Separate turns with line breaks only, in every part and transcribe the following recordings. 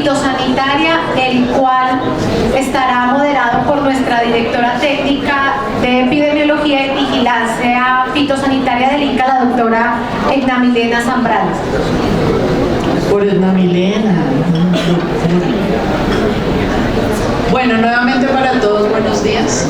fitosanitaria, el cual estará moderado por nuestra directora técnica de epidemiología y vigilancia fitosanitaria del INCA, la doctora Edna Milena Zambrano.
Por Edna Milena. Bueno, nuevamente para todos, buenos días.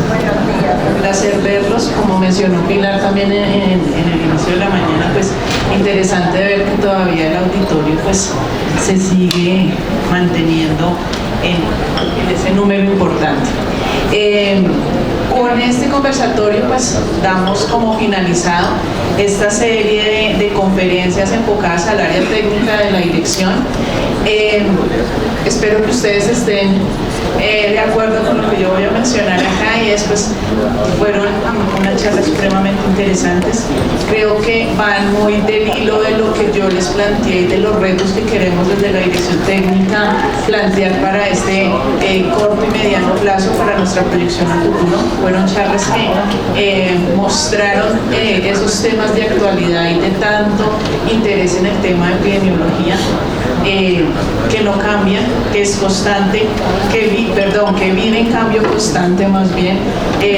Un placer verlos. Como mencionó Pilar también en el inicio de la mañana, pues interesante ver que todavía el auditorio pues se sigue manteniendo en ese número importante. Con este conversatorio pues damos como finalizado esta serie de conferencias enfocadas al área técnica de la dirección. Espero que ustedes estén de acuerdo con lo que yo voy a mencionar acá, y después fueron unas charlas supremamente interesantes. Creo que van muy del hilo de lo que yo les planteé y de los retos que queremos desde la dirección técnica plantear para este corto y mediano plazo para nuestra proyección a futuro. Fueron charlas que mostraron esos temas de actualidad y de tanto interés en el tema de epidemiología, que no cambia, que es constante, que vive en cambio constante más bien.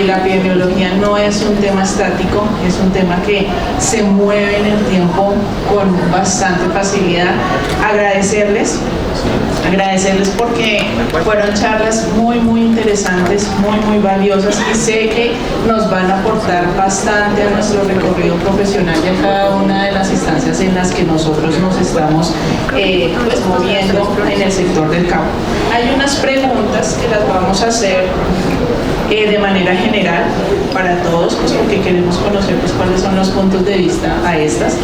La epidemiología no es un tema estático, es un tema que se mueve en el tiempo con bastante facilidad. Agradecerles porque fueron charlas muy interesantes, muy valiosas, y sé que nos van a aportar bastante a nuestro recorrido profesional y a cada una de las instancias en las que nosotros nos estamos pues moviendo en el sector del campo. Hay unas preguntas que las vamos a hacer de manera general para todos, pues porque queremos conocer pues cuáles son los puntos de vista a estas.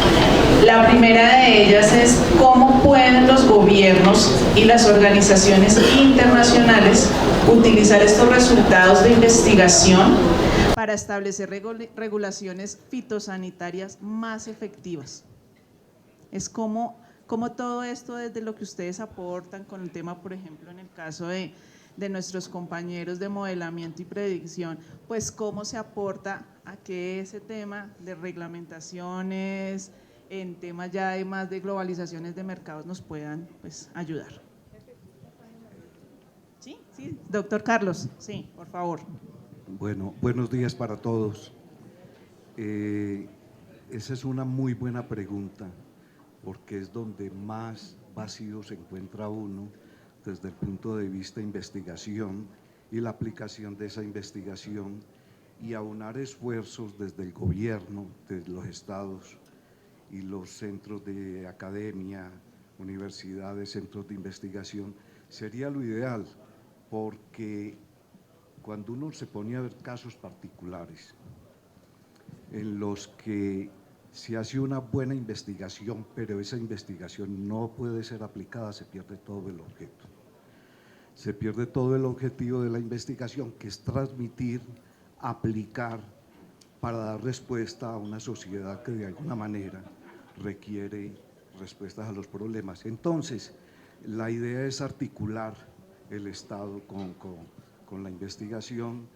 La primera de ellas es: ¿cómo pueden los gobiernos y las organizaciones internacionales utilizar estos resultados de investigación para establecer regulaciones fitosanitarias más efectivas? Es como todo esto, desde lo que ustedes aportan con el tema, por ejemplo, en el caso de nuestros compañeros de modelamiento y predicción, pues cómo se aporta a que ese tema de reglamentaciones, en temas ya además de globalizaciones de mercados, nos puedan pues ayudar. ¿Sí? Sí, doctor Carlos, sí, por favor.
Bueno, buenos días para todos. Esa es una muy buena pregunta, porque es donde más vacío se encuentra uno desde el punto de vista de investigación y la aplicación de esa investigación, y aunar esfuerzos desde el gobierno, desde los estados y los centros de academia, universidades, centros de investigación, sería lo ideal, porque cuando uno se pone a ver casos particulares en los que se hace una buena investigación, pero esa investigación no puede ser aplicada, se pierde todo el objeto. Se pierde todo el objetivo de la investigación, que es transmitir, aplicar, para dar respuesta a una sociedad que de alguna manera requiere respuestas a los problemas. Entonces, la idea es articular el Estado con la investigación.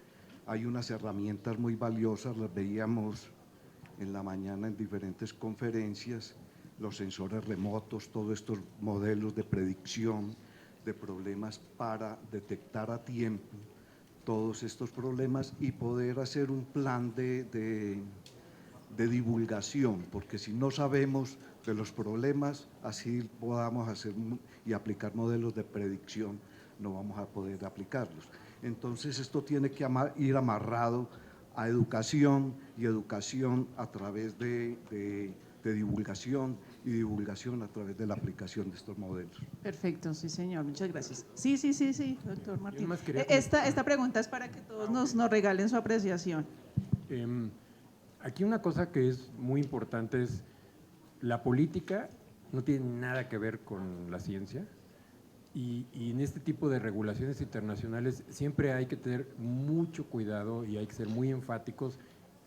Hay unas herramientas muy valiosas, las veíamos en la mañana en diferentes conferencias: los sensores remotos, todos estos modelos de predicción de problemas para detectar a tiempo todos estos problemas y poder hacer un plan de divulgación, porque si no sabemos de los problemas, así podamos hacer y aplicar modelos de predicción, no vamos a poder aplicarlos. Entonces esto tiene que ir amarrado a educación, y educación a través de divulgación, y divulgación a través de la aplicación de estos modelos.
Perfecto, sí señor, muchas gracias. Sí, doctor Martín. Esta pregunta es para que todos nos regalen su apreciación.
Aquí una cosa que es muy importante es: la política no tiene nada que ver con la ciencia, y en este tipo de regulaciones internacionales siempre hay que tener mucho cuidado y hay que ser muy enfáticos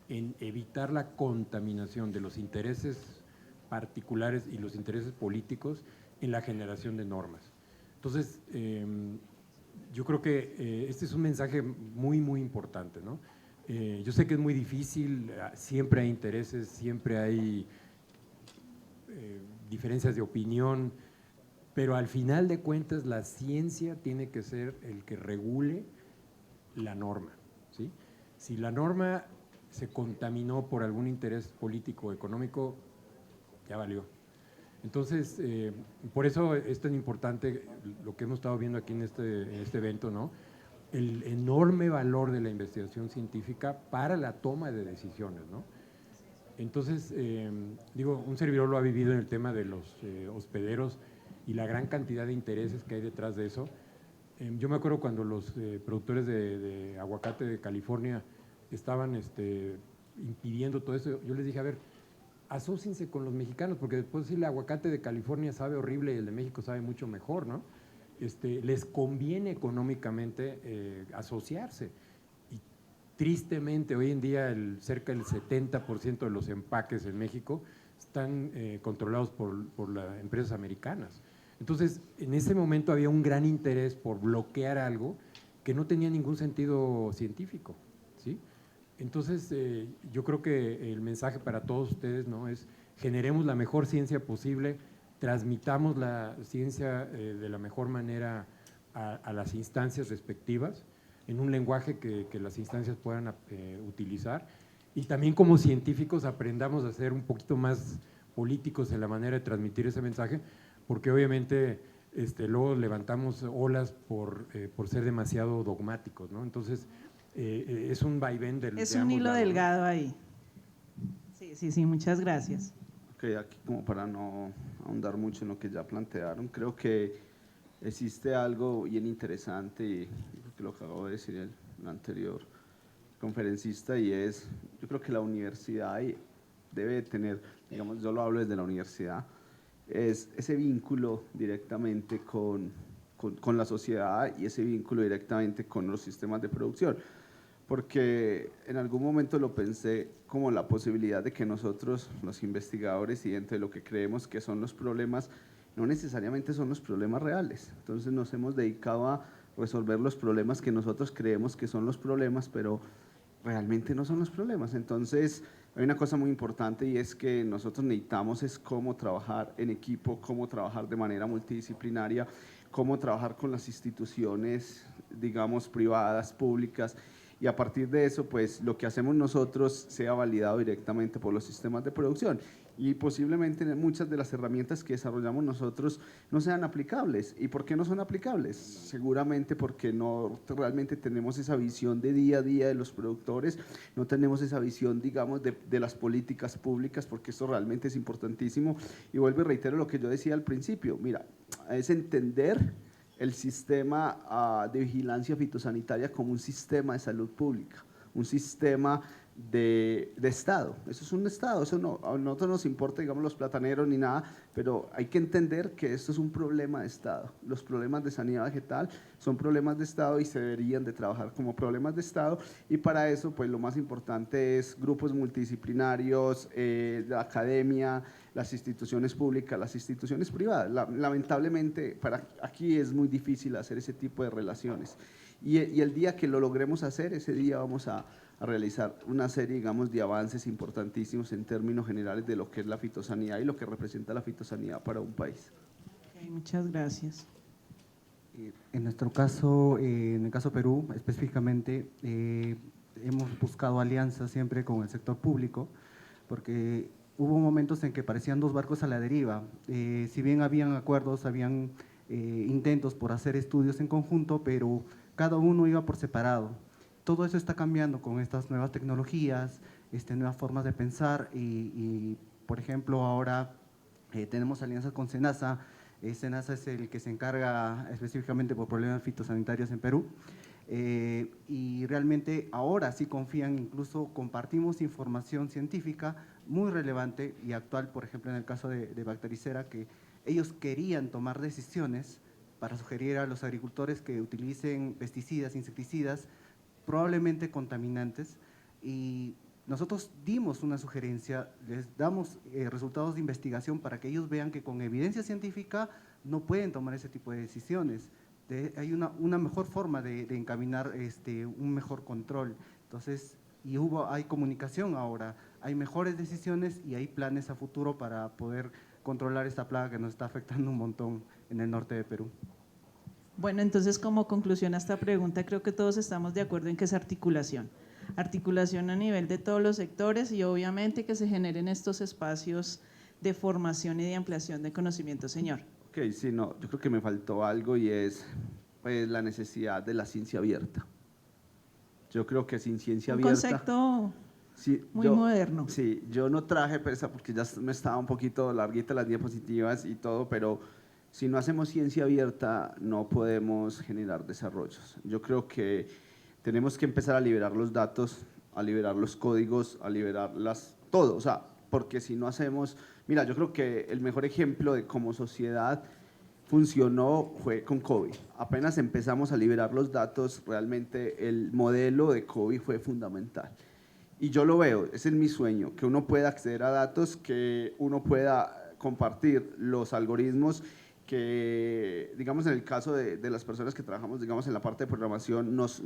en evitar la contaminación de los intereses particulares y los intereses políticos en la generación de normas. Entonces, yo creo que este es un mensaje muy importante, ¿no? Yo sé que es muy difícil, siempre hay intereses, siempre hay diferencias de opinión, pero al final de cuentas la ciencia tiene que ser el que regule la norma, ¿sí? Si la norma se contaminó por algún interés político o económico, ya valió. Entonces, por eso es tan importante lo que hemos estado viendo aquí en este evento, ¿no? El enorme valor de la investigación científica para la toma de decisiones, ¿no? Entonces, digo, un servidor lo ha vivido en el tema de los hospederos y la gran cantidad de intereses que hay detrás de eso. Yo me acuerdo cuando los productores de aguacate de California estaban impidiendo todo eso, yo les dije, a ver, asóciense con los mexicanos, porque después si el aguacate de California sabe horrible y el de México sabe mucho mejor, ¿no? Les conviene económicamente asociarse. Y tristemente, hoy en día cerca del 70% de los empaques en México están controlados por las empresas americanas. Entonces, en ese momento había un gran interés por bloquear algo que no tenía ningún sentido científico, ¿sí? Entonces, yo creo que el mensaje para todos ustedes, ¿no?, es generemos la mejor ciencia posible, transmitamos la ciencia de la mejor manera a las instancias respectivas, en un lenguaje que las instancias puedan utilizar, y también como científicos aprendamos a ser un poquito más políticos en la manera de transmitir ese mensaje, porque obviamente luego levantamos olas por ser demasiado dogmáticos, ¿no? Entonces, es un vaivén de
Es un hilo delgado ahí. Sí, muchas gracias.
Ok, aquí como para no ahondar mucho en lo que ya plantearon, creo que existe algo bien interesante, y creo que lo acabó de decir el anterior conferencista, y es, yo creo que la universidad debe tener, digamos, yo lo hablo desde la universidad, es ese vínculo directamente con la sociedad y ese vínculo directamente con los sistemas de producción. Porque en algún momento lo pensé como la posibilidad de que nosotros, los investigadores, y dentro de lo que creemos que son los problemas, no necesariamente son los problemas reales. Entonces nos hemos dedicado a resolver los problemas que nosotros creemos que son los problemas, pero realmente no son los problemas. Entonces hay una cosa muy importante, y es que nosotros necesitamos es cómo trabajar en equipo, cómo trabajar de manera multidisciplinaria, cómo trabajar con las instituciones, digamos, privadas, públicas, y a partir de eso, pues lo que hacemos nosotros sea validado directamente por los sistemas de producción, y posiblemente muchas de las herramientas que desarrollamos nosotros no sean aplicables. ¿Y por qué no son aplicables? Seguramente porque no realmente tenemos esa visión de día a día de los productores, no tenemos esa visión, digamos, de las políticas públicas, porque esto realmente es importantísimo. Y vuelvo y reitero lo que yo decía al principio, mira, es entender el sistema de vigilancia fitosanitaria como un sistema de salud pública, un sistema de Estado. Eso es un Estado, eso no, a nosotros nos importa, digamos, los plataneros ni nada, pero hay que entender que esto es un problema de Estado. Los problemas de sanidad vegetal son problemas de Estado y se deberían de trabajar como problemas de Estado, y para eso, pues lo más importante es grupos multidisciplinarios, la academia, las instituciones públicas, las instituciones privadas. Lamentablemente, aquí es muy difícil hacer ese tipo de relaciones, y el día que lo logremos hacer, ese día vamos a realizar una serie, digamos, de avances importantísimos en términos generales de lo que es la fitosanidad y lo que representa la fitosanidad para un país.
Okay, muchas gracias.
En nuestro caso, en el caso Perú específicamente, hemos buscado alianzas siempre con el sector público, porque hubo momentos en que parecían dos barcos a la deriva. Si bien habían acuerdos, habían intentos por hacer estudios en conjunto, pero cada uno iba por separado. Todo eso está cambiando con estas nuevas tecnologías, nuevas formas de pensar, y por ejemplo, ahora tenemos alianzas con SENASA. SENASA es el que se encarga específicamente por problemas fitosanitarios en Perú, y realmente ahora sí confían, incluso compartimos información científica muy relevante y actual, por ejemplo, en el caso de Bactericera, que ellos querían tomar decisiones para sugerir a los agricultores que utilicen pesticidas, insecticidas, probablemente contaminantes, y nosotros dimos una sugerencia, les damos resultados de investigación para que ellos vean que con evidencia científica no pueden tomar ese tipo de decisiones. Hay una mejor forma de encaminar un mejor control. Entonces, hay comunicación ahora, hay mejores decisiones y hay planes a futuro para poder controlar esta plaga que nos está afectando un montón en el norte de Perú.
Bueno, entonces como conclusión a esta pregunta, creo que todos estamos de acuerdo en que es articulación. Articulación a nivel de todos los sectores y obviamente que se generen estos espacios de formación y de ampliación de conocimiento, señor.
Ok, sí, no, yo creo que me faltó algo y es pues, la necesidad de la ciencia abierta. Yo creo que sin ciencia
Un
abierta…
concepto
Sí,
muy moderno.
Sí, yo no traje presa porque ya me estaba un poquito larguita las diapositivas y todo, pero si no hacemos ciencia abierta no podemos generar desarrollos. Yo creo que tenemos que empezar a liberar los datos, a liberar los códigos, a liberar todo, o sea, porque si no hacemos… Mira, yo creo que el mejor ejemplo de cómo sociedad funcionó fue con COVID. Apenas empezamos a liberar los datos, realmente el modelo de COVID fue fundamental. Y yo lo veo, ese es mi sueño, que uno pueda acceder a datos, que uno pueda compartir los algoritmos, que digamos en el caso de las personas que trabajamos digamos en la parte de programación, nos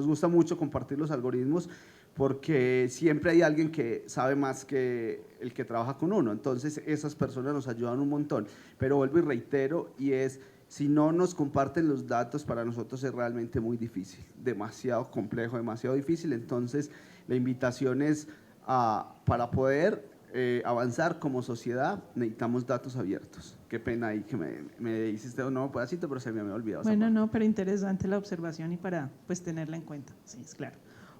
gusta mucho compartir los algoritmos porque siempre hay alguien que sabe más que el que trabaja con uno, entonces esas personas nos ayudan un montón, pero vuelvo y reitero, y es… Si no nos comparten los datos, para nosotros es realmente muy difícil, demasiado complejo, demasiado difícil. Entonces, la invitación es para poder avanzar como sociedad, necesitamos datos abiertos. Qué pena ahí que me hiciste un nuevo pedacito, pero se me había olvidado.
Bueno, no, pero interesante la observación y para pues tenerla en cuenta, sí, es claro.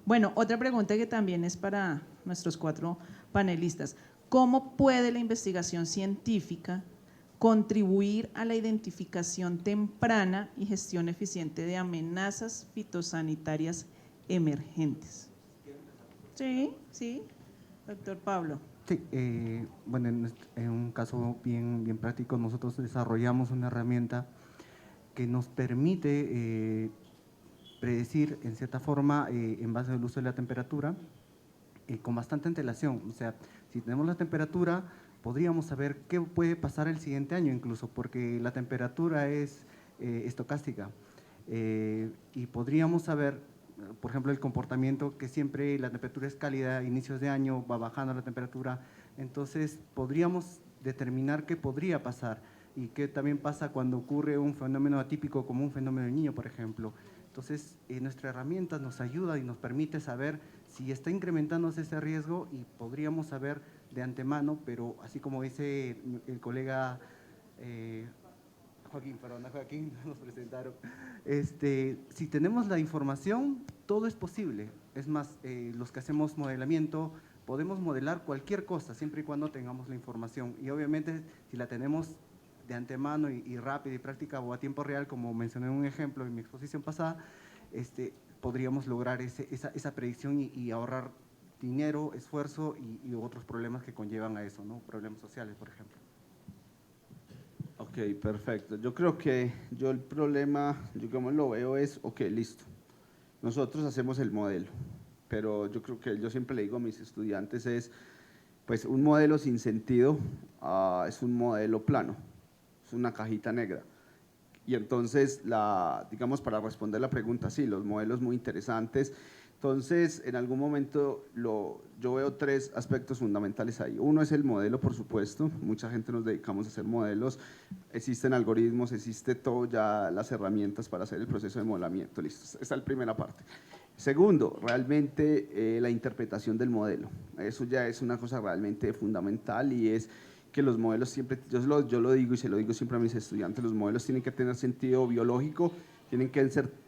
Bueno, otra pregunta que también es para nuestros 4 panelistas. ¿Cómo puede la investigación científica contribuir a la identificación temprana y gestión eficiente de amenazas fitosanitarias emergentes? Sí, sí, doctor Pablo.
Sí, bueno, en un caso bien práctico, nosotros desarrollamos una herramienta que nos permite predecir, en cierta forma, en base al uso de la temperatura, con bastante antelación. O sea, si tenemos la temperatura, podríamos saber qué puede pasar el siguiente año incluso, porque la temperatura es estocástica. Y podríamos saber, por ejemplo, el comportamiento, que siempre la temperatura es cálida, inicios de año va bajando la temperatura, entonces podríamos determinar qué podría pasar y qué también pasa cuando ocurre un fenómeno atípico como un fenómeno del Niño, por ejemplo. Entonces, nuestra herramienta nos ayuda y nos permite saber si está incrementándose ese riesgo y podríamos saber de antemano, pero así como dice el colega Joaquín, nos presentaron, si tenemos la información, todo es posible. Es más, los que hacemos modelamiento, podemos modelar cualquier cosa, siempre y cuando tengamos la información. Y obviamente, si la tenemos de antemano y rápida y práctica o a tiempo real, como mencioné en un ejemplo en mi exposición pasada, podríamos lograr esa predicción y ahorrar dinero, esfuerzo y otros problemas que conllevan a eso, ¿no? Problemas sociales, por ejemplo.
Ok, perfecto. Yo creo que el problema, yo como lo veo es, ok, listo, nosotros hacemos el modelo, pero yo creo que yo siempre le digo a mis estudiantes es, pues un modelo sin sentido es un modelo plano, es una cajita negra. Y entonces, digamos, para responder la pregunta, sí, los modelos muy interesantes. Entonces, en algún momento yo veo 3 aspectos fundamentales ahí. Uno es el modelo, por supuesto. Mucha gente nos dedicamos a hacer modelos. Existen algoritmos, existe todo ya las herramientas para hacer el proceso de modelamiento. Listo, esa es la primera parte. Segundo, realmente la interpretación del modelo. Eso ya es una cosa realmente fundamental y es que los modelos siempre, yo lo digo y se lo digo siempre a mis estudiantes, los modelos tienen que tener sentido biológico, tienen que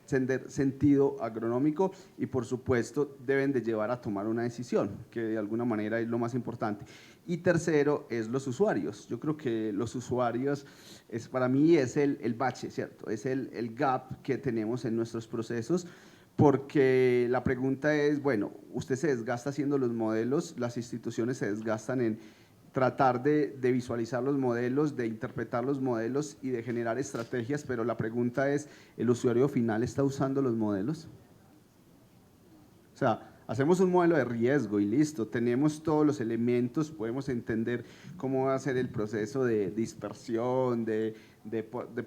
tener sentido agronómico y por supuesto deben de llevar a tomar una decisión, que de alguna manera es lo más importante. Y tercero es los usuarios. Yo creo que los usuarios para mí es el bache, ¿cierto? Es el gap que tenemos en nuestros procesos, porque la pregunta es, bueno, usted se desgasta haciendo los modelos, las instituciones se desgastan en tratar de visualizar los modelos, de interpretar los modelos y de generar estrategias, pero la pregunta es, ¿el usuario final está usando los modelos? O sea, hacemos un modelo de riesgo y listo, tenemos todos los elementos, podemos entender cómo va a ser el proceso de dispersión, de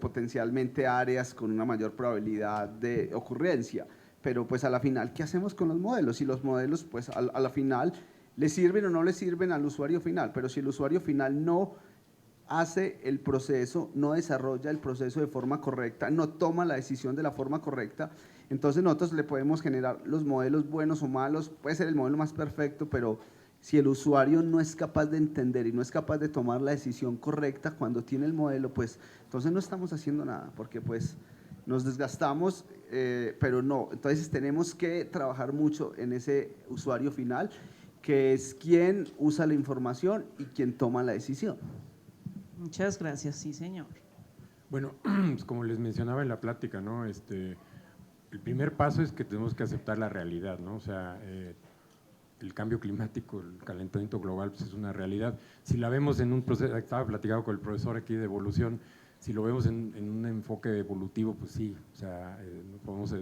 potencialmente áreas con una mayor probabilidad de ocurrencia, pero pues a la final, ¿qué hacemos con los modelos? Y los modelos, pues a la final, ¿le sirven o no le sirven al usuario final? Pero si el usuario final no hace el proceso, no desarrolla el proceso de forma correcta, no toma la decisión de la forma correcta, entonces nosotros le podemos generar los modelos buenos o malos, puede ser el modelo más perfecto, pero si el usuario no es capaz de entender y no es capaz de tomar la decisión correcta cuando tiene el modelo, pues entonces no estamos haciendo nada, porque pues nos desgastamos, pero no, entonces tenemos que trabajar mucho en ese usuario final, que es quien usa la información y quien toma la decisión.
Muchas gracias, sí señor.
Bueno, como les mencionaba en la plática, ¿no? El primer paso es que tenemos que aceptar la realidad, ¿no? O sea, el cambio climático, el calentamiento global, pues es una realidad. Si la vemos en un proceso, estaba platicando con el profesor aquí de evolución, si lo vemos en un enfoque evolutivo, pues sí, o sea, nos podemos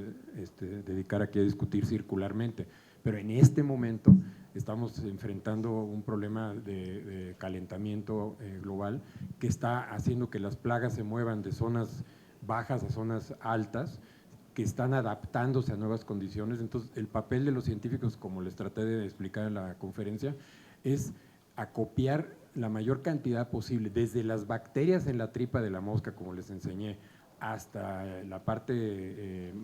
dedicar aquí a discutir circularmente, pero en este momento estamos enfrentando un problema de calentamiento global que está haciendo que las plagas se muevan de zonas bajas a zonas altas, que están adaptándose a nuevas condiciones. Entonces, el papel de los científicos, como les traté de explicar en la conferencia, es acopiar la mayor cantidad posible, desde las bacterias en la tripa de la mosca, como les enseñé, hasta la parte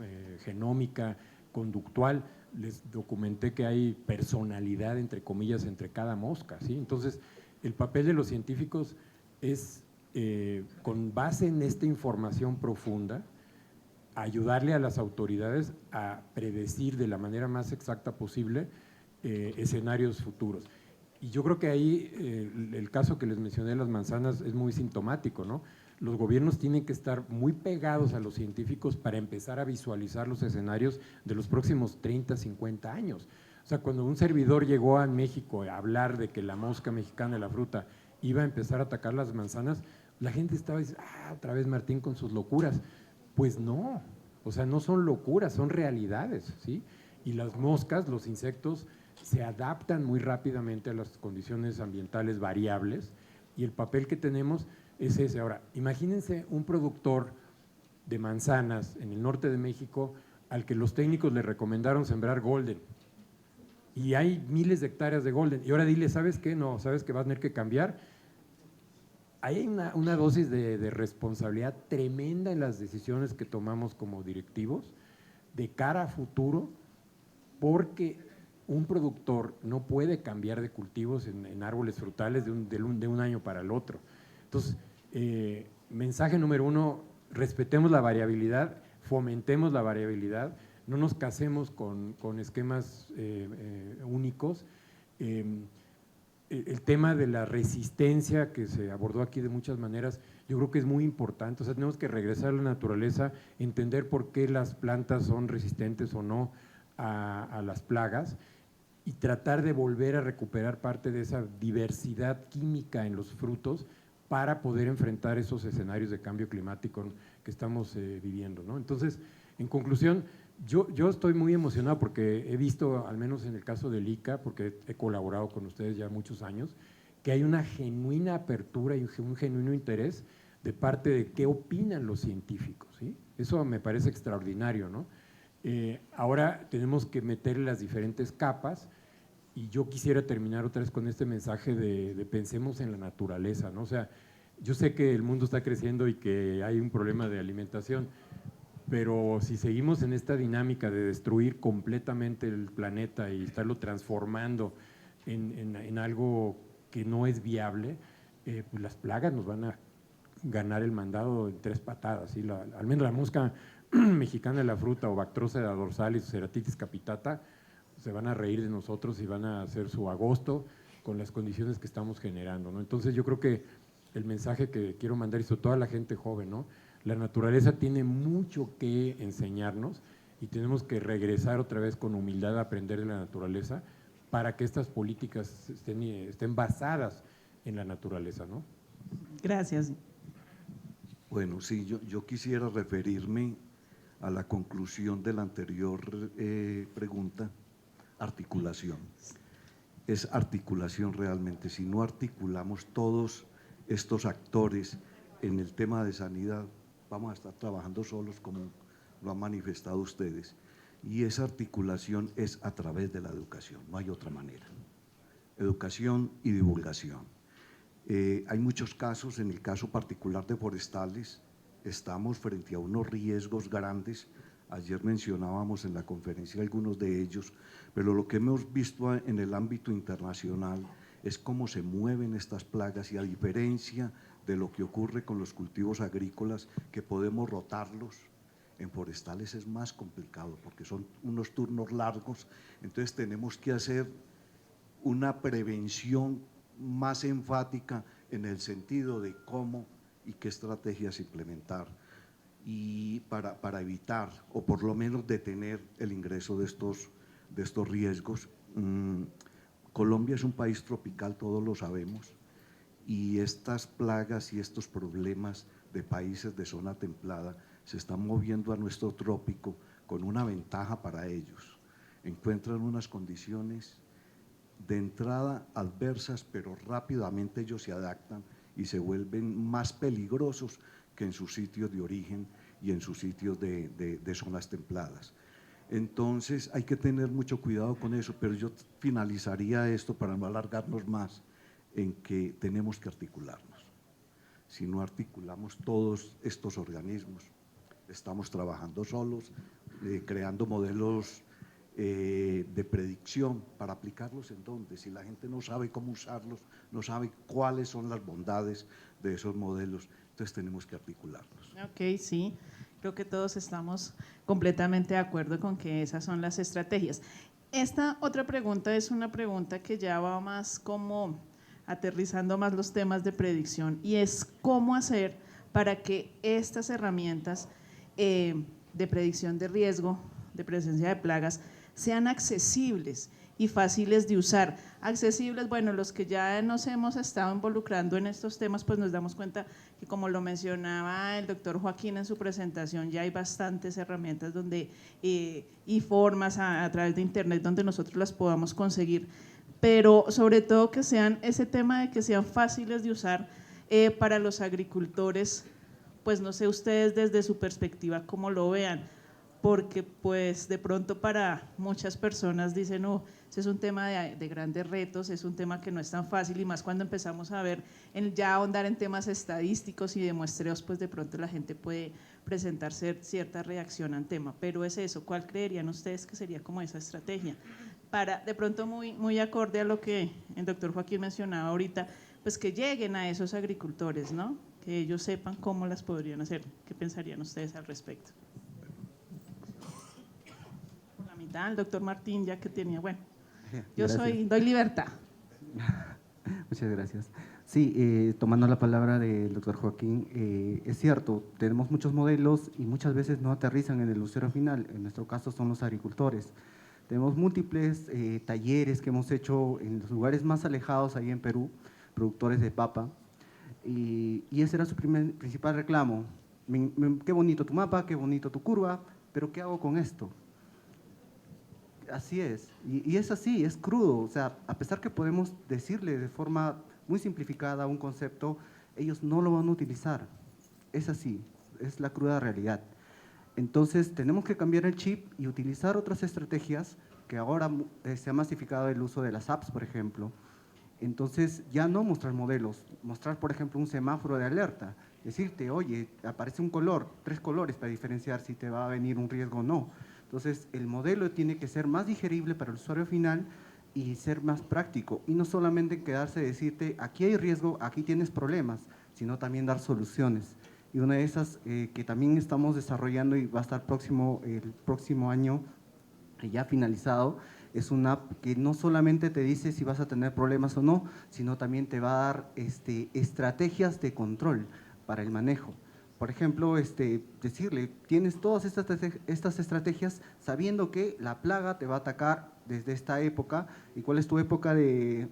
genómica, conductual. Les documenté que hay personalidad, entre comillas, entre cada mosca, ¿sí? Entonces, el papel de los científicos es, con base en esta información profunda, ayudarle a las autoridades a predecir de la manera más exacta posible escenarios futuros. Y yo creo que ahí el caso que les mencioné de las manzanas es muy sintomático, ¿no? Los gobiernos tienen que estar muy pegados a los científicos para empezar a visualizar los escenarios de los próximos 30, 50 años. O sea, cuando un servidor llegó a México a hablar de que la mosca mexicana de la fruta iba a empezar a atacar las manzanas, la gente estaba diciendo, otra vez Martín con sus locuras. Pues no, o sea, no son locuras, son realidades, ¿sí? Y las moscas, los insectos, se adaptan muy rápidamente a las condiciones ambientales variables y el papel que tenemos es ese. Ahora, imagínense un productor de manzanas en el norte de México al que los técnicos le recomendaron sembrar golden y hay miles de hectáreas de golden y ahora dile, ¿sabes qué? No, ¿sabes que vas a tener que cambiar? Ahí hay una dosis de responsabilidad tremenda en las decisiones que tomamos como directivos de cara a futuro, porque un productor no puede cambiar de cultivos en árboles frutales de un año para el otro. Entonces, mensaje número uno, respetemos la variabilidad, fomentemos la variabilidad, no nos casemos con esquemas únicos. El tema de la resistencia que se abordó aquí de muchas maneras, yo creo que es muy importante. O sea, tenemos que regresar a la naturaleza, entender por qué las plantas son resistentes o no a las plagas y tratar de volver a recuperar parte de esa diversidad química en los frutos para poder enfrentar esos escenarios de cambio climático que estamos viviendo, ¿no? Entonces, en conclusión, yo estoy muy emocionado porque he visto, al menos en el caso del ICA, porque he colaborado con ustedes ya muchos años, que hay una genuina apertura y un genuino interés de parte de qué opinan los científicos, ¿sí? Eso me parece extraordinario, ¿no? Ahora tenemos que meter las diferentes capas y yo quisiera terminar otra vez con este mensaje de pensemos en la naturaleza, ¿no? O sea, yo sé que el mundo está creciendo y que hay un problema de alimentación, pero si seguimos en esta dinámica de destruir completamente el planeta y estarlo transformando en algo que no es viable, pues las plagas nos van a ganar el mandado en 3 patadas, ¿sí? Al menos la mosca mexicana de la fruta o Bactrocera dorsalis o Ceratitis capitata se van a reír de nosotros y van a hacer su agosto con las condiciones que estamos generando, ¿no? Entonces yo creo que el mensaje que quiero mandar, y sobre todo a la gente joven, ¿no? La naturaleza tiene mucho que enseñarnos y tenemos que regresar otra vez con humildad a aprender de la naturaleza para que estas políticas estén basadas en la naturaleza, ¿no?
Gracias.
Bueno, sí, yo quisiera referirme a la conclusión de la anterior pregunta, articulación. Es articulación realmente. Si no articulamos todos estos actores en el tema de sanidad, vamos a estar trabajando solos como lo han manifestado ustedes. Y esa articulación es a través de la educación, no hay otra manera. Educación y divulgación. Hay muchos casos, en el caso particular de forestales, estamos frente a unos riesgos grandes. Ayer mencionábamos en la conferencia algunos de ellos, pero lo que hemos visto en el ámbito internacional es cómo se mueven estas plagas, y a diferencia de lo que ocurre con los cultivos agrícolas, que podemos rotarlos, en forestales es más complicado porque son unos turnos largos. Entonces tenemos que hacer una prevención más enfática en el sentido de cómo y qué estrategias implementar, y para evitar o por lo menos detener el ingreso de estos riesgos. Colombia es un país tropical, todos lo sabemos, y estas plagas y estos problemas de países de zona templada se están moviendo a nuestro trópico con una ventaja para ellos. Encuentran unas condiciones de entrada adversas, pero rápidamente ellos se adaptan y se vuelven más peligrosos que en sus sitios de origen y en sus sitios de zonas templadas. Entonces hay que tener mucho cuidado con eso, pero yo finalizaría esto para no alargarnos más en que tenemos que articularnos. Si no articulamos todos estos organismos, estamos trabajando solos, creando modelos de predicción para aplicarlos en dónde. Si la gente no sabe cómo usarlos, no sabe cuáles son las bondades de esos modelos, entonces tenemos que articularlos.
Ok, sí, creo que todos estamos completamente de acuerdo con que esas son las estrategias. Esta otra pregunta es una pregunta que ya va más como aterrizando más los temas de predicción, y es cómo hacer para que estas herramientas de predicción de riesgo, de presencia de plagas, sean accesibles y fáciles de usar. Accesibles, bueno, los que ya nos hemos estado involucrando en estos temas, pues nos damos cuenta que, como lo mencionaba el doctor Joaquín en su presentación, ya hay bastantes herramientas donde, y formas a través de internet donde nosotros las podamos conseguir, pero sobre todo que sean ese tema de que sean fáciles de usar para los agricultores. Pues no sé ustedes desde su perspectiva cómo lo vean, porque pues de pronto para muchas personas dicen, no, ese es un tema de grandes retos, es un tema que no es tan fácil, y más cuando empezamos a ver, ya ahondar en temas estadísticos y de muestreos, pues de pronto la gente puede presentar cierta reacción al tema. Pero es eso, ¿cuál creerían ustedes que sería como esa estrategia? Para, de pronto muy acorde a lo que el doctor Joaquín mencionaba ahorita, pues que lleguen a esos agricultores, ¿no? Que ellos sepan cómo las podrían hacer. ¿Qué pensarían ustedes al respecto? Por la mitad, el doctor Martín, ya que tenía, bueno, yo doy libertad.
Muchas gracias. Sí, tomando la palabra del doctor Joaquín, es cierto, tenemos muchos modelos y muchas veces no aterrizan en el usuario final. En nuestro caso son los agricultores. Tenemos múltiples talleres que hemos hecho en los lugares más alejados ahí en Perú, productores de papa, y ese era su principal reclamo. Qué bonito tu mapa, qué bonito tu curva, pero ¿qué hago con esto? Así es, y es así, es crudo. O sea, a pesar que podemos decirle de forma muy simplificada un concepto, ellos no lo van a utilizar. Es así, es la cruda realidad. Entonces tenemos que cambiar el chip y utilizar otras estrategias, que ahora se ha masificado el uso de las apps, por ejemplo. Entonces ya no mostrar modelos, mostrar por ejemplo un semáforo de alerta, decirte, oye, aparece un color, 3 colores para diferenciar si te va a venir un riesgo o no. Entonces el modelo tiene que ser más digerible para el usuario final y ser más práctico, y no solamente quedarse y decirte, aquí hay riesgo, aquí tienes problemas, sino también dar soluciones. Y una de esas que también estamos desarrollando y va a estar el próximo año ya finalizado, es una app que no solamente te dice si vas a tener problemas o no, sino también te va a dar estrategias de control para el manejo. Por ejemplo, decirle, tienes todas estas estrategias sabiendo que la plaga te va a atacar desde esta época, y cuál es tu época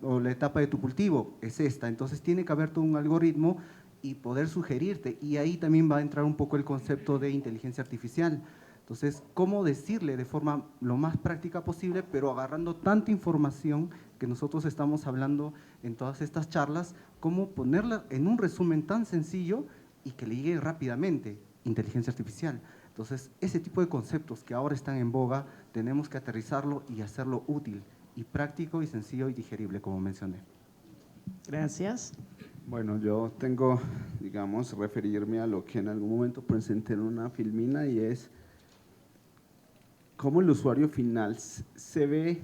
o la etapa de tu cultivo, es esta. Entonces tiene que haber todo un algoritmo y poder sugerirte, y ahí también va a entrar un poco el concepto de inteligencia artificial. Entonces, ¿cómo decirle de forma lo más práctica posible, pero agarrando tanta información que nosotros estamos hablando en todas estas charlas, cómo ponerla en un resumen tan sencillo y que le llegue rápidamente? Inteligencia artificial. Entonces, ese tipo de conceptos que ahora están en boga, tenemos que aterrizarlo y hacerlo útil y práctico y sencillo y digerible, como mencioné.
Gracias.
Bueno, yo tengo, digamos, referirme a lo que en algún momento presenté en una filmina y es cómo el usuario final se ve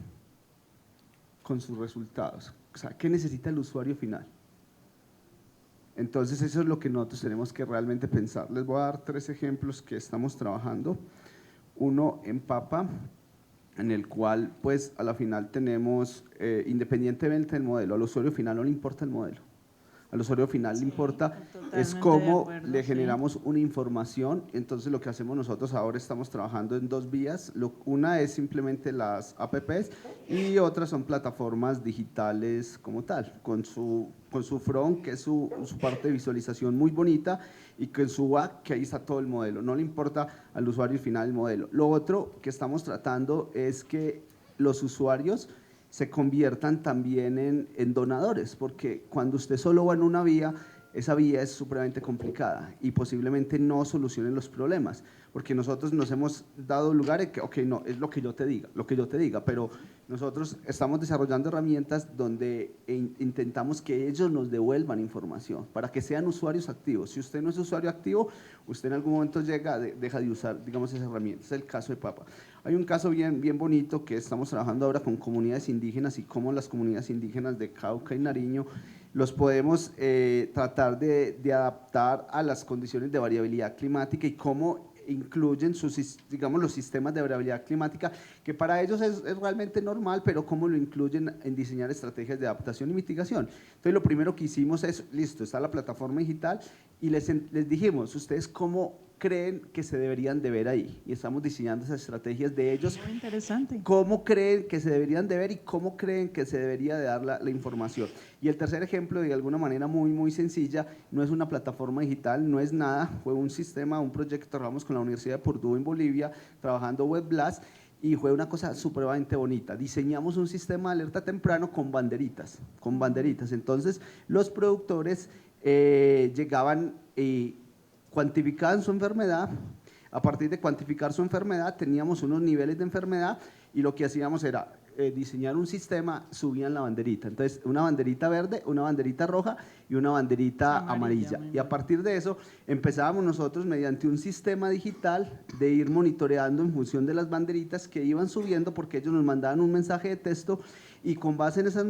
con sus resultados. O sea, ¿qué necesita el usuario final? Entonces eso es lo que nosotros tenemos que realmente pensar. Les voy a dar 3 ejemplos que estamos trabajando. Uno en Papa, en el cual pues a la final tenemos, independientemente del modelo, al usuario final no le importa el modelo. Al usuario final le importa es cómo le generamos una información. Entonces lo que hacemos nosotros ahora, estamos trabajando en 2 vías. Una es simplemente las apps y otras son plataformas digitales como tal, con su front, que es su parte de visualización muy bonita, y con su back, que ahí está todo el modelo. No le importa al usuario final el modelo. Lo otro que estamos tratando es que los usuarios se conviertan también en donadores, porque cuando usted solo va en una vía, esa vía es supremamente complicada y posiblemente no solucione los problemas, porque nosotros nos hemos dado lugar en que, ok, no, es lo que yo te diga, pero nosotros estamos desarrollando herramientas donde intentamos que ellos nos devuelvan información para que sean usuarios activos. Si usted no es usuario activo, usted en algún momento deja de usar, digamos, esa herramienta. Es el caso de Papa. Hay un caso bien bonito que estamos trabajando ahora con comunidades indígenas y cómo las comunidades indígenas de Cauca y Nariño los podemos tratar de adaptar a las condiciones de variabilidad climática y cómo incluyen digamos, los sistemas de variabilidad climática, que para ellos es realmente normal, pero cómo lo incluyen en diseñar estrategias de adaptación y mitigación. Entonces lo primero que hicimos es, listo, está la plataforma digital y les dijimos, ¿ustedes cómo creen que se deberían de ver ahí? Y estamos diseñando esas estrategias de ellos.
Muy interesante.
¿Cómo creen que se deberían de ver y cómo creen que se debería de dar la información? Y el tercer ejemplo, de alguna manera muy sencilla, no es una plataforma digital, no es nada, fue un sistema, un proyecto que trabajamos con la Universidad de Purdue en Bolivia, trabajando WebBlast, y fue una cosa supremamente bonita. Diseñamos un sistema de alerta temprano con banderitas. Entonces, los productores llegaban y cuantificaban su enfermedad. A partir de cuantificar su enfermedad, teníamos unos niveles de enfermedad y lo que hacíamos era diseñar un sistema, subían la banderita. Entonces, una banderita verde, una banderita roja y una banderita amarilla. Y a partir de eso, empezábamos nosotros mediante un sistema digital de ir monitoreando en función de las banderitas que iban subiendo, porque ellos nos mandaban un mensaje de texto y con base en esas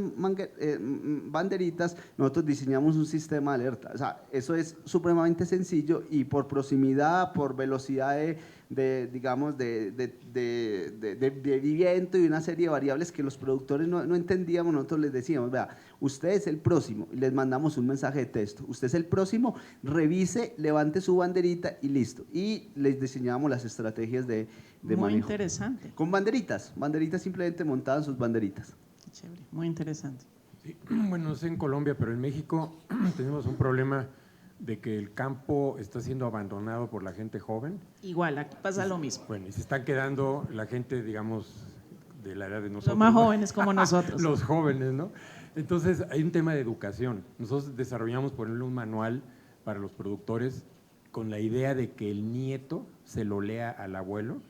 banderitas nosotros diseñamos un sistema de alerta. O sea, eso es supremamente sencillo y por proximidad, por velocidad digamos, de viento y una serie de variables que los productores no entendíamos, nosotros les decíamos, vea, usted es el próximo, y les mandamos un mensaje de texto, usted es el próximo, revise, levante su banderita y listo. Y les diseñábamos las estrategias de manejo.
Muy interesante.
Con banderitas simplemente montaban sus banderitas.
Qué chévere, muy interesante.
Sí, bueno, no sé en Colombia, pero en México tenemos un problema de que el campo está siendo abandonado por la gente joven.
Igual, aquí pasa lo mismo.
Bueno, y se están quedando la gente, digamos, de la edad de nosotros.
Los más jóvenes como nosotros.
Los jóvenes, ¿no? Entonces, hay un tema de educación. Nosotros desarrollamos, por ejemplo, un manual para los productores con la idea de que el nieto se lo lea al abuelo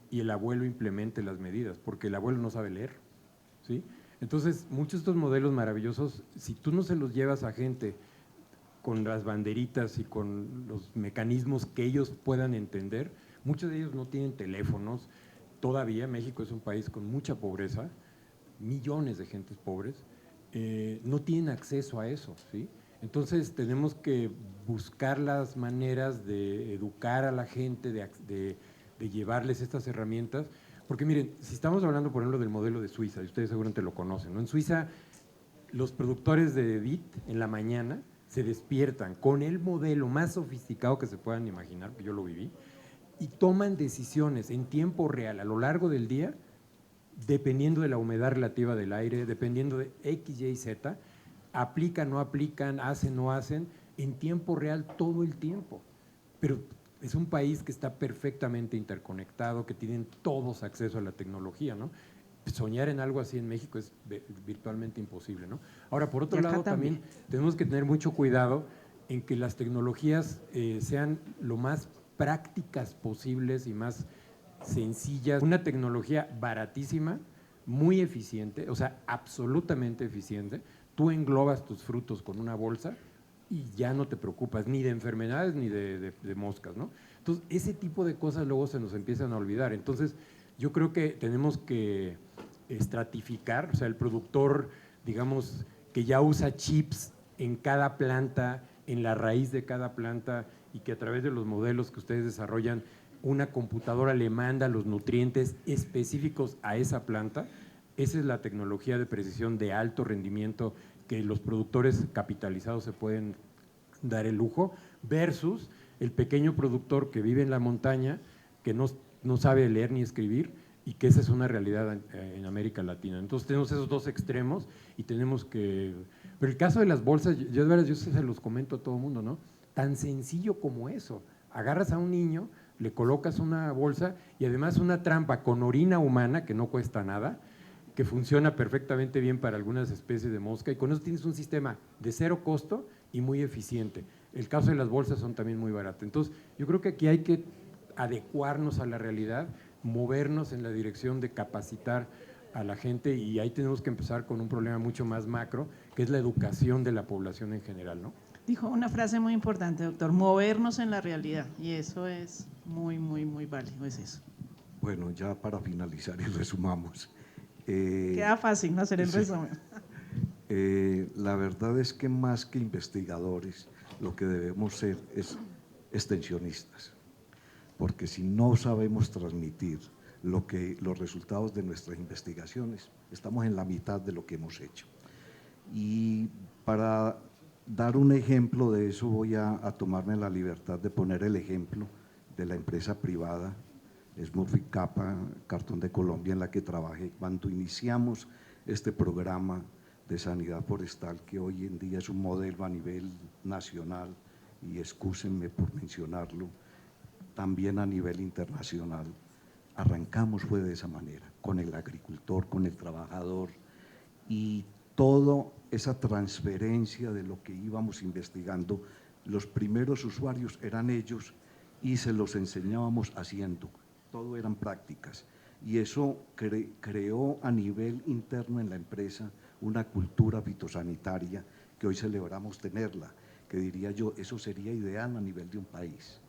y el abuelo implemente las medidas, porque el abuelo no sabe leer, ¿sí? Entonces, muchos de estos modelos maravillosos, si tú no se los llevas a gente con las banderitas y con los mecanismos que ellos puedan entender, muchos de ellos no tienen teléfonos, todavía México es un país con mucha pobreza, millones de gentes pobres, no tienen acceso a eso, ¿sí? Entonces tenemos que buscar las maneras de educar a la gente, de llevarles estas herramientas, porque miren, si estamos hablando por ejemplo del modelo de Suiza, y ustedes seguramente lo conocen, ¿no? En Suiza los productores de vid en la mañana se despiertan con el modelo más sofisticado que se puedan imaginar, que yo lo viví, y toman decisiones en tiempo real a lo largo del día, dependiendo de la humedad relativa del aire, dependiendo de X, Y, Z, aplican, no aplican, hacen, no hacen, en tiempo real todo el tiempo. Pero es un país que está perfectamente interconectado, que tienen todos acceso a la tecnología, ¿no? Soñar en algo así en México es virtualmente imposible, ¿no? Ahora, por otro lado, también tenemos que tener mucho cuidado en que las tecnologías sean lo más prácticas posibles y más sencillas. Una tecnología baratísima, muy eficiente, o sea, absolutamente eficiente. Tú englobas tus frutos con una bolsa, y ya no te preocupas ni de enfermedades ni de moscas, ¿no? Entonces, ese tipo de cosas luego se nos empiezan a olvidar. Entonces, yo creo que tenemos que estratificar, o sea, el productor, digamos, que ya usa chips en cada planta, en la raíz de cada planta, y que a través de los modelos que ustedes desarrollan, una computadora le manda los nutrientes específicos a esa planta. Esa es la tecnología de precisión de alto rendimiento que los productores capitalizados se pueden dar el lujo, versus el pequeño productor que vive en la montaña, que no sabe leer ni escribir, y que esa es una realidad en América Latina. Entonces tenemos esos dos extremos y tenemos que… Pero el caso de las bolsas, yo de verdad, yo se los comento a todo el mundo, ¿no? Tan sencillo como eso. Agarras a un niño, le colocas una bolsa y además una trampa con orina humana, que no cuesta nada, que funciona perfectamente bien para algunas especies de mosca, y con eso tienes un sistema de cero costo y muy eficiente. El caso de las bolsas son también muy baratas. Entonces, yo creo que aquí hay que adecuarnos a la realidad, movernos en la dirección de capacitar a la gente, y ahí tenemos que empezar con un problema mucho más macro, que es la educación de la población en general, ¿no?
Dijo una frase muy importante, doctor, movernos en la realidad, y eso es muy, muy, muy válido, es eso.
Bueno, ya para finalizar y resumamos.
Queda fácil, ¿no?, hacer el resumen.
La verdad es que más que investigadores, lo que debemos ser es extensionistas, porque si no sabemos transmitir los resultados de nuestras investigaciones, estamos en la mitad de lo que hemos hecho. Y para dar un ejemplo de eso, voy a tomarme la libertad de poner el ejemplo de la empresa privada Smurfit Kappa, Cartón de Colombia, en la que trabajé cuando iniciamos este programa de sanidad forestal, que hoy en día es un modelo a nivel nacional, y excúsenme por mencionarlo, también a nivel internacional. Arrancamos fue de esa manera, con el agricultor, con el trabajador, y toda esa transferencia de lo que íbamos investigando, los primeros usuarios eran ellos y se los enseñábamos haciendo, todo eran prácticas, y eso creó a nivel interno en la empresa una cultura fitosanitaria que hoy celebramos tenerla, que diría yo, eso sería ideal a nivel de un país,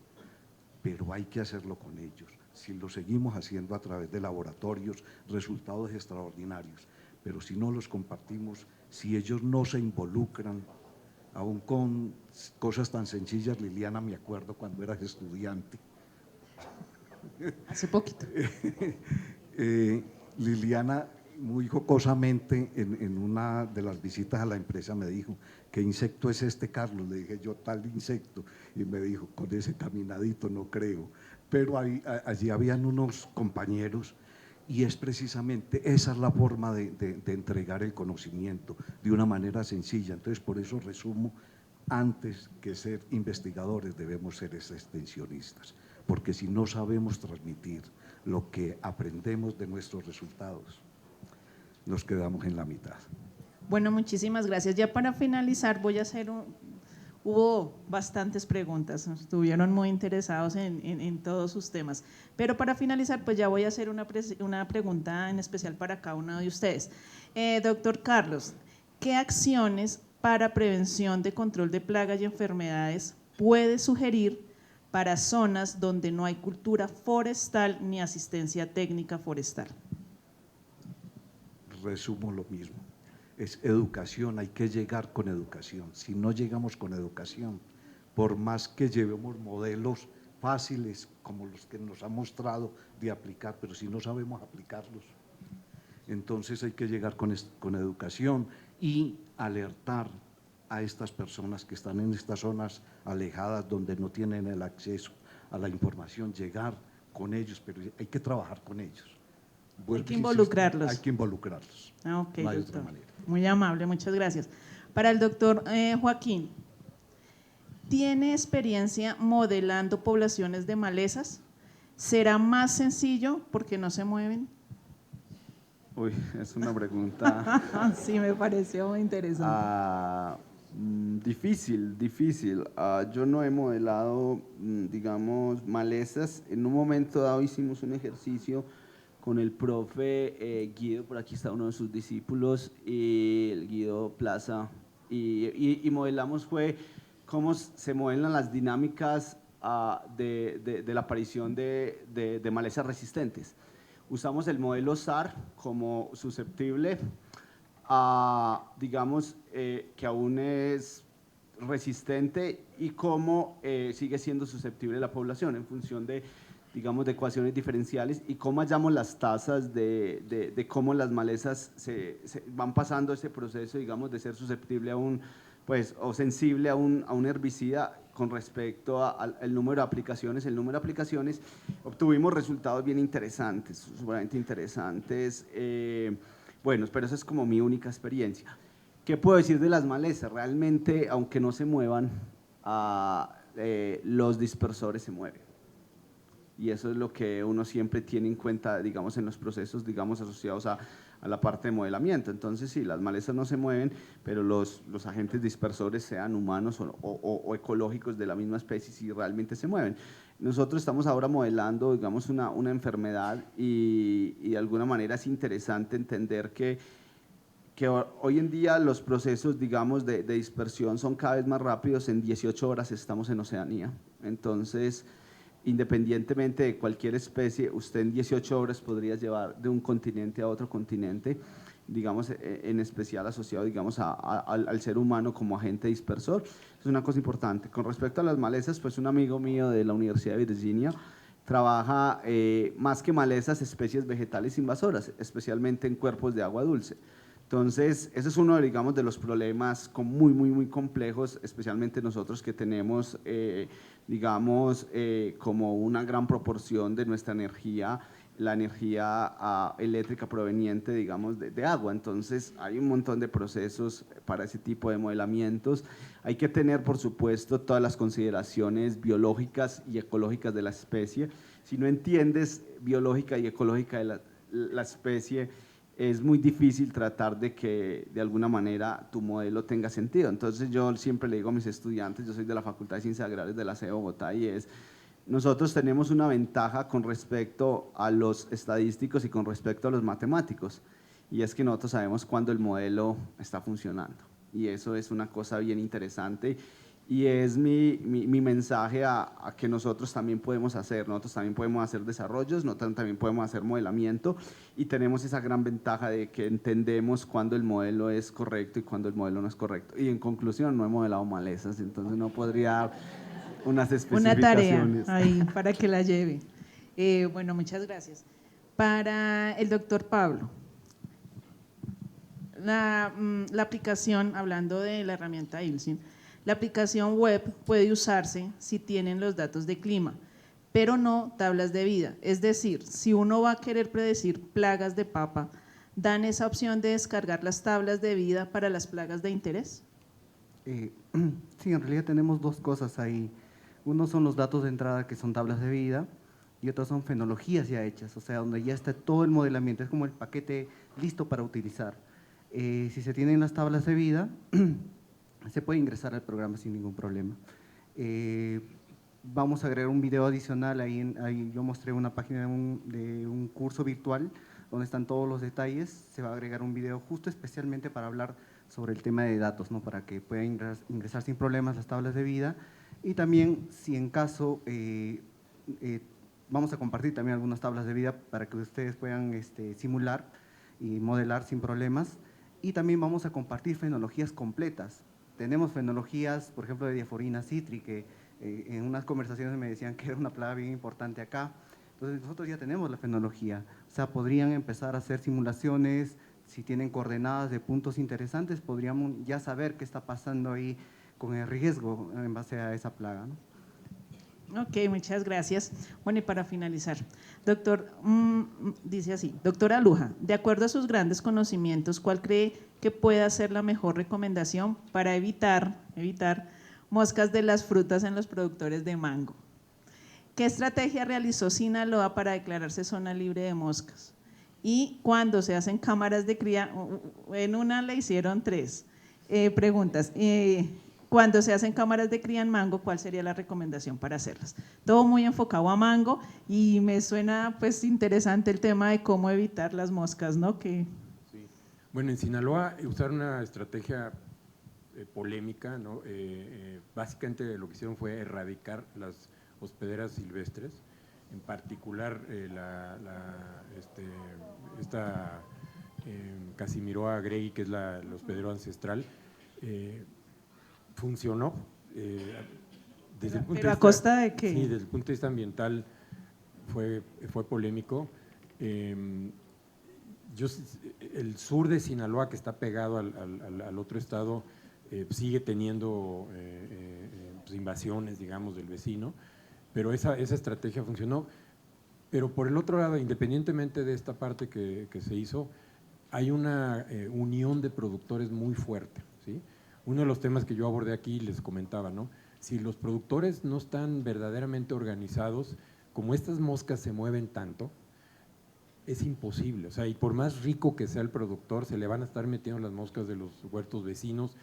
pero hay que hacerlo con ellos. Si lo seguimos haciendo a través de laboratorios, resultados extraordinarios, pero si no los compartimos, si ellos no se involucran, aún con cosas tan sencillas, Liliana, me acuerdo cuando eras estudiante.
Hace poquito.
Liliana, muy jocosamente, en una de las visitas a la empresa me dijo, ¿qué insecto es este, Carlos? Le dije yo, tal insecto, y me dijo, con ese caminadito no creo, pero allí habían unos compañeros, y es precisamente, esa es la forma de entregar el conocimiento, de una manera sencilla. Entonces, por eso resumo, antes que ser investigadores debemos ser extensionistas, porque si no sabemos transmitir lo que aprendemos de nuestros resultados, nos quedamos en la mitad.
Bueno, muchísimas gracias. Ya para finalizar voy a hacer hubo bastantes preguntas, estuvieron muy interesados en todos sus temas, pero para finalizar pues ya voy a hacer una pregunta en especial para cada uno de ustedes. Doctor Carlos, ¿qué acciones para prevención de control de plagas y enfermedades puede sugerir para zonas donde no hay cultura forestal ni asistencia técnica forestal?
Resumo lo mismo, es educación, hay que llegar con educación. Si no llegamos con educación, por más que llevemos modelos fáciles como los que nos han mostrado de aplicar, pero si no sabemos aplicarlos, entonces hay que llegar con educación y alertar a estas personas que están en estas zonas alejadas donde no tienen el acceso a la información, llegar con ellos, pero hay que trabajar con ellos.
Hay que involucrarlos.
Hay que involucrarlos.
Ok,
no hay
doctor.
otra manera.
Muy amable, muchas gracias. Para el doctor Joaquín, ¿tiene experiencia modelando poblaciones de malezas? ¿Será más sencillo porque no se mueven?
Uy, es una pregunta…
Sí, me pareció muy interesante.
Difícil. Yo no he modelado, digamos, malezas. En un momento dado hicimos un ejercicio con el profe Guido, por aquí está uno de sus discípulos, y el Guido Plaza, y modelamos fue cómo se mueven las dinámicas de la aparición de malezas resistentes. Usamos el modelo SAR como susceptible digamos, que aún es resistente y cómo sigue siendo susceptible la población en función de, digamos, de ecuaciones diferenciales y cómo hallamos las tasas de cómo las malezas se van pasando ese proceso, digamos, de ser susceptible a un, pues, o sensible a un herbicida con respecto al número de aplicaciones. El número de aplicaciones, obtuvimos resultados bien interesantes, sumamente interesantes. Bueno, pero esa es como mi única experiencia. ¿Qué puedo decir de las malezas? Realmente, aunque no se muevan, los dispersores se mueven. Y eso es lo que uno siempre tiene en cuenta, digamos, en los procesos, digamos, asociados a la parte de modelamiento. Entonces, sí, las malezas no se mueven, pero los agentes dispersores, sean humanos o ecológicos de la misma especie, sí realmente se mueven. Nosotros estamos ahora modelando, digamos, una enfermedad y de alguna manera es interesante entender que hoy en día los procesos, digamos, de dispersión son cada vez más rápidos. En 18 horas estamos en Oceanía. Entonces, independientemente de cualquier especie, usted en 18 horas podría llevar de un continente a otro continente, digamos, en especial asociado, digamos, al ser humano como agente dispersor. Es una cosa importante. Con respecto a las malezas, pues un amigo mío de la Universidad de Virginia trabaja más que malezas, especies vegetales invasoras, especialmente en cuerpos de agua dulce. Entonces, ese es uno, digamos, de los problemas muy complejos, especialmente nosotros que tenemos, digamos, como una gran proporción de nuestra energía, la energía eléctrica proveniente, digamos, de agua. Entonces, hay un montón de procesos para ese tipo de modelamientos. Hay que tener, por supuesto, todas las consideraciones biológicas y ecológicas de la especie. Si no entiendes biológica y ecológica de la especie, es muy difícil tratar de que de alguna manera tu modelo tenga sentido. Entonces yo siempre le digo a mis estudiantes, yo soy de la Facultad de Ciencias Agrarias de la CE de Bogotá, y nosotros tenemos una ventaja con respecto a los estadísticos y con respecto a los matemáticos, y es que nosotros sabemos cuándo el modelo está funcionando, y eso es una cosa bien interesante. Y es mi mensaje a que nosotros también podemos hacer desarrollos, nosotros también podemos hacer modelamiento, y tenemos esa gran ventaja de que entendemos cuándo el modelo es correcto y cuándo el modelo no es correcto. Y en conclusión, no he modelado malezas, entonces no podría dar unas especificaciones.
Una tarea ahí para que la lleve. Bueno, muchas gracias. Para el doctor Pablo, la aplicación, hablando de la herramienta ILSIN, la aplicación web puede usarse si tienen los datos de clima, pero no tablas de vida. Es decir, si uno va a querer predecir plagas de papa, ¿dan esa opción de descargar las tablas de vida para las plagas de interés?
Sí, en realidad tenemos dos cosas ahí. Uno son los datos de entrada, que son tablas de vida, y otros son fenologías ya hechas, o sea, donde ya está todo el modelamiento, es como el paquete listo para utilizar. Si se tienen las tablas de vida, se puede ingresar al programa sin ningún problema. Vamos a agregar un video adicional, ahí yo mostré una página de un curso virtual donde están todos los detalles. Se va a agregar un video justo especialmente para hablar sobre el tema de datos, ¿no? Para que puedan ingresar sin problemas las tablas de vida. Y también, si en caso, vamos a compartir también algunas tablas de vida para que ustedes puedan simular y modelar sin problemas. Y también vamos a compartir fenologías completas. Tenemos fenologías, por ejemplo, de diaforina citri, que en unas conversaciones me decían que era una plaga bien importante acá. Entonces, nosotros ya tenemos la fenología. O sea, podrían empezar a hacer simulaciones. Si tienen coordenadas de puntos interesantes, podríamos ya saber qué está pasando ahí con el riesgo en base a esa plaga, ¿no?
Ok, muchas gracias. Bueno, y para finalizar, doctor, dice así, doctora Luja, de acuerdo a sus grandes conocimientos, ¿cuál cree que pueda ser la mejor recomendación para evitar moscas de las frutas en los productores de mango? ¿Qué estrategia realizó Sinaloa para declararse zona libre de moscas? Y cuando se hacen cámaras de cría, en una le hicieron 3 preguntas. Cuando se hacen cámaras de cría en mango, ¿cuál sería la recomendación para hacerlas? Todo muy enfocado a mango, y me suena pues interesante el tema de cómo evitar las moscas, ¿no?
Sí. Bueno, en Sinaloa usar una estrategia polémica, ¿no? Básicamente lo que hicieron fue erradicar las hospederas silvestres, en particular Casimiroa grey, que es el hospedero ancestral. Funcionó. Desde el punto
¿Pero
de
a costa de qué?
Sí, desde el punto de vista ambiental fue polémico. El sur de Sinaloa, que está pegado al otro estado, sigue teniendo pues, invasiones, digamos, del vecino, pero esa estrategia funcionó. Pero por el otro lado, independientemente de esta parte que se hizo, hay una unión de productores muy fuerte, ¿sí? Uno de los temas que yo abordé aquí, les comentaba, ¿no? Si los productores no están verdaderamente organizados, como estas moscas se mueven tanto, es imposible. O sea, y por más rico que sea el productor, se le van a estar metiendo las moscas de los huertos vecinos.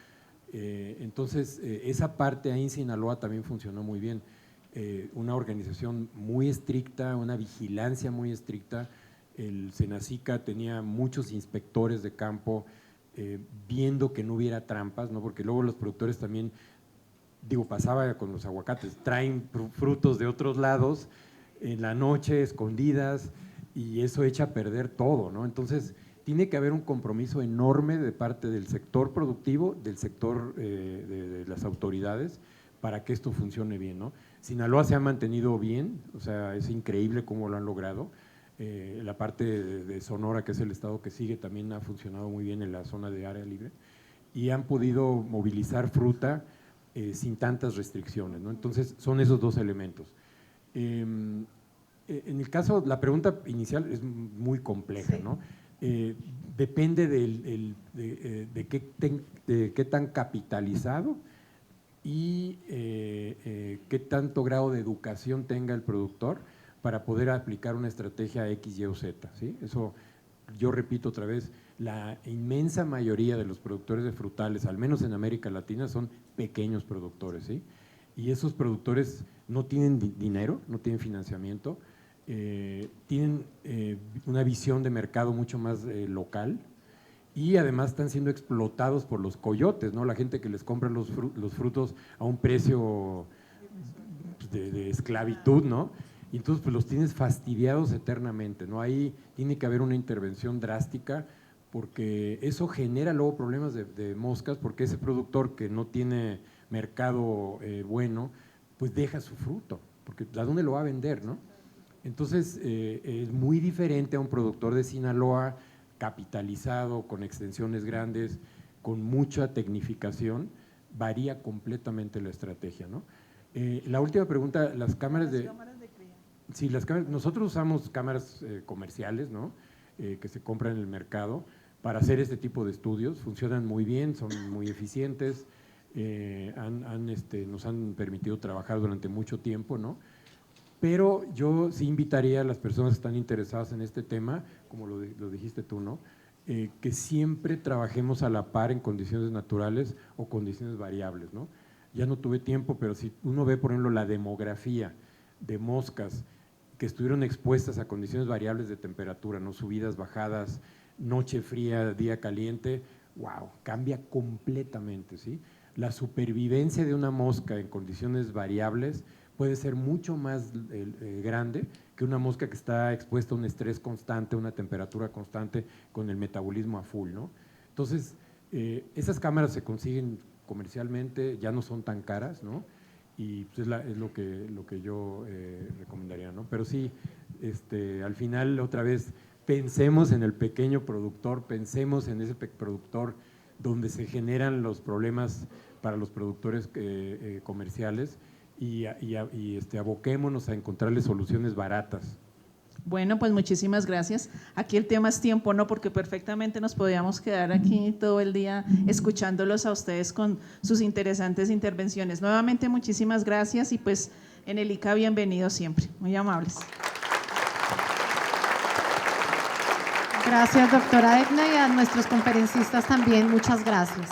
Entonces, esa parte ahí en Sinaloa también funcionó muy bien. Una organización muy estricta, una vigilancia muy estricta. El Senacica tenía muchos inspectores de campo viendo que no hubiera trampas, ¿no? Porque luego los productores también, pasaba con los aguacates, traen frutos de otros lados en la noche, escondidas, y eso echa a perder todo, ¿no? Entonces, tiene que haber un compromiso enorme de parte del sector productivo, del sector de las autoridades, para que esto funcione bien, ¿no? Sinaloa se ha mantenido bien, o sea, es increíble cómo lo han logrado. La parte de Sonora, que es el estado que sigue, también ha funcionado muy bien en la zona de área libre, y han podido movilizar fruta sin tantas restricciones, ¿no? Entonces, son esos dos elementos. En el caso, la pregunta inicial es muy compleja, ¿no? Depende de qué tan capitalizado y qué tanto grado de educación tenga el productor para poder aplicar una estrategia X, Y o Z, ¿sí? Eso, yo repito otra vez, la inmensa mayoría de los productores de frutales, al menos en América Latina, son pequeños productores, ¿sí? Y esos productores no tienen dinero, no tienen financiamiento, tienen una visión de mercado mucho más local, y además están siendo explotados por los coyotes, ¿no? La gente que les compra los frutos a un precio de esclavitud, ¿no? Y entonces pues los tienes fastidiados eternamente, ¿no? Ahí tiene que haber una intervención drástica, porque eso genera luego problemas de moscas, porque ese productor que no tiene mercado bueno, pues deja su fruto, porque ¿a dónde lo va a vender, no? Entonces es muy diferente a un productor de Sinaloa capitalizado, con extensiones grandes, con mucha tecnificación, varía completamente la estrategia, ¿no? La última pregunta, las cámaras de cría. Sí, nosotros usamos cámaras comerciales, ¿no? Que se compran en el mercado para hacer este tipo de estudios, funcionan muy bien, son muy eficientes, nos han permitido trabajar durante mucho tiempo, ¿no? Pero yo sí invitaría a las personas que están interesadas en este tema, como lo dijiste tú, ¿no? Que siempre trabajemos a la par en condiciones naturales o condiciones variables, ¿no? Ya no tuve tiempo, pero si uno ve, por ejemplo, la demografía de moscas que estuvieron expuestas a condiciones variables de temperatura, ¿no? Subidas, bajadas, noche fría, día caliente, wow, cambia completamente, ¿sí? La supervivencia de una mosca en condiciones variables puede ser mucho más grande que una mosca que está expuesta a un estrés constante, una temperatura constante, con el metabolismo a full, ¿no? Entonces, esas cámaras se consiguen comercialmente, ya no son tan caras, ¿no? Y pues es lo que yo recomendaría, ¿no? Pero sí, al final, otra vez, pensemos en el pequeño productor, pensemos en ese productor donde se generan los problemas para los productores comerciales, y aboquémonos a encontrarle soluciones baratas.
Bueno, pues muchísimas gracias. Aquí el tema es tiempo, ¿no? Porque perfectamente nos podíamos quedar aquí todo el día escuchándolos a ustedes con sus interesantes intervenciones. Nuevamente, muchísimas gracias, y pues en el ICA bienvenidos siempre. Muy amables.
Gracias, doctora Edna, y a nuestros conferencistas también, muchas gracias.